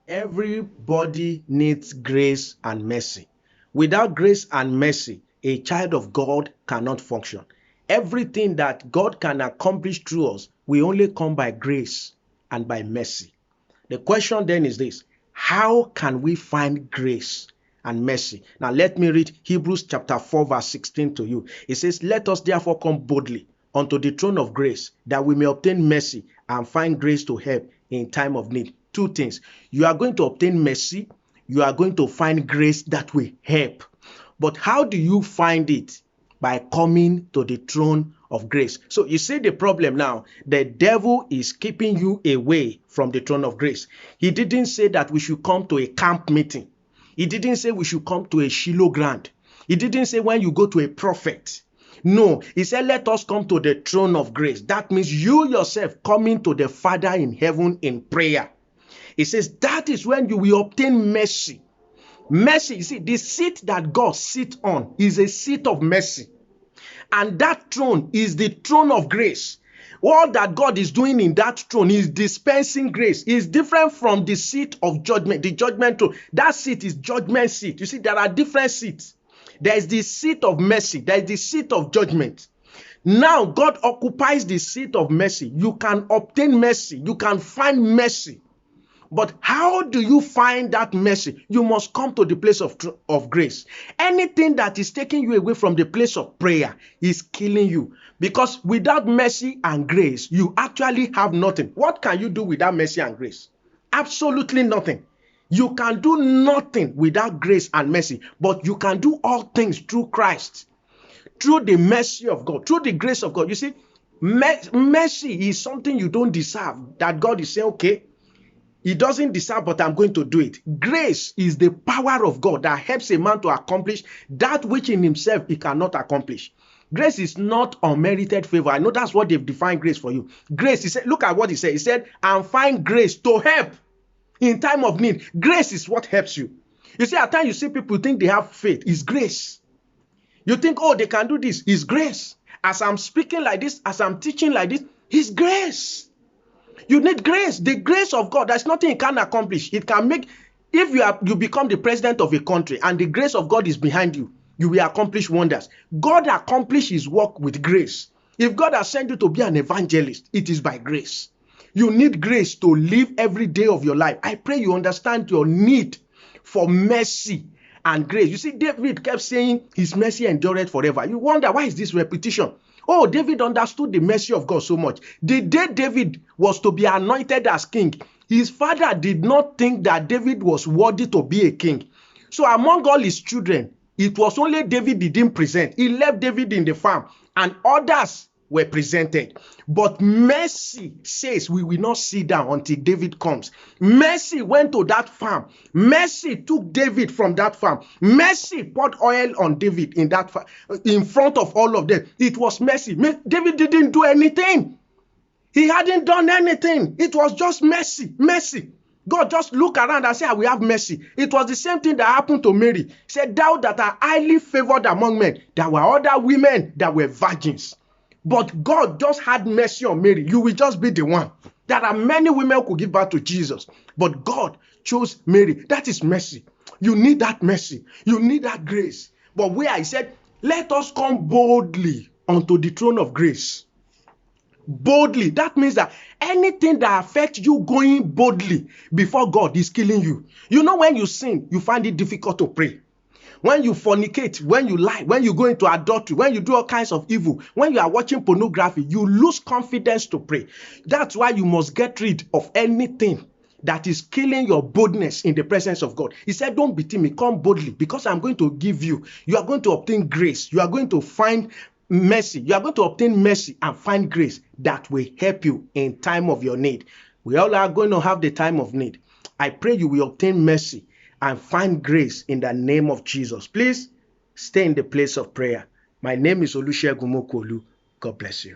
Everybody needs grace and mercy. Without grace and mercy, a child of God cannot function. Everything that God can accomplish through us will only come by grace and by mercy. The question then is this: how can we find grace and mercy? Now let me read Hebrews chapter 4 verse 16 to you. It says, "Let us therefore come boldly unto the throne of grace, that we may obtain mercy and find grace to help in time of need." Two things: you are going to obtain mercy, you are going to find grace that will help. But how do you find it? By coming to the throne of grace. So you see the problem now. The devil is keeping you away from the throne of grace. He didn't say that we should come to a camp meeting. He didn't say we should come to a Shiloh ground. He didn't say when you go to a prophet. No, he said, let us come to the throne of grace. That means you yourself coming to the Father in heaven in prayer. He says that is when you will obtain mercy. Mercy, you see, the seat that God sits on is a seat of mercy. And that throne is the throne of grace. All that God is doing in that throne is dispensing grace. Is different from the seat of judgment, the judgment throne. That seat is judgment seat. You see, there are different seats. There is the seat of mercy. There is the seat of judgment. Now, God occupies the seat of mercy. You can obtain mercy. You can find mercy. But how do you find that mercy? You must come to the place of grace. Anything that is taking you away from the place of prayer is killing you. Because without mercy and grace, you actually have nothing. What can you do without mercy and grace? Absolutely nothing. You can do nothing without grace and mercy, but you can do all things through Christ, through the mercy of God, through the grace of God. You see, mercy is something you don't deserve, that God is saying, okay, he doesn't deserve, but I'm going to do it. Grace is the power of God that helps a man to accomplish that which in himself he cannot accomplish. Grace is not unmerited favor. I know that's what they've defined grace for you. Grace, he said, look at what he said. He said, and find grace to help in time of need. Grace is what helps you. You see, at times you see people think they have faith. It's grace. You think, oh, they can do this. It's grace. As I'm speaking like this, as I'm teaching like this, it's grace. You need grace. The grace of God. There's nothing it can accomplish. It can make, if you become the president of a country and the grace of God is behind you, you will accomplish wonders. God accomplished his work with grace. If God has sent you to be an evangelist, it is by grace. You need grace to live every day of your life. I pray you understand your need for mercy and grace. You see, David kept saying his mercy endureth forever. You wonder, why is this repetition? Oh, David understood the mercy of God so much. The day David was to be anointed as king, his father did not think that David was worthy to be a king. So among all his children, it was only David he didn't present. He left David in the farm and others were presented. But mercy says we will not sit down until David comes. Mercy went to that farm. Mercy took David from that farm. Mercy poured oil on David in that farm, in front of all of them. It was mercy. David didn't do anything. He hadn't done anything. It was just mercy. Mercy. God just looked around and said, I will have mercy. It was the same thing that happened to Mary. He said, thou that are highly favored among men, there were other women that were virgins. But God just had mercy on Mary. You will just be the one. There are many women who could give birth to Jesus. But God chose Mary. That is mercy. You need that mercy. You need that grace. But where he said, let us come boldly unto the throne of grace. Boldly. That means that anything that affects you going boldly before God is killing you. You know, when you sin, you find it difficult to pray. When you fornicate, when you lie, when you go into adultery, when you do all kinds of evil, when you are watching pornography, you lose confidence to pray. That's why you must get rid of anything that is killing your boldness in the presence of God. He said, don't be timid, come boldly, because I'm going to give you. You are going to obtain grace. You are going to find mercy. You are going to obtain mercy and find grace that will help you in time of your need. We all are going to have the time of need. I pray you will obtain mercy and find grace in the name of Jesus. Please stay in the place of prayer. My name is Olusegun Mokuolu. God bless you.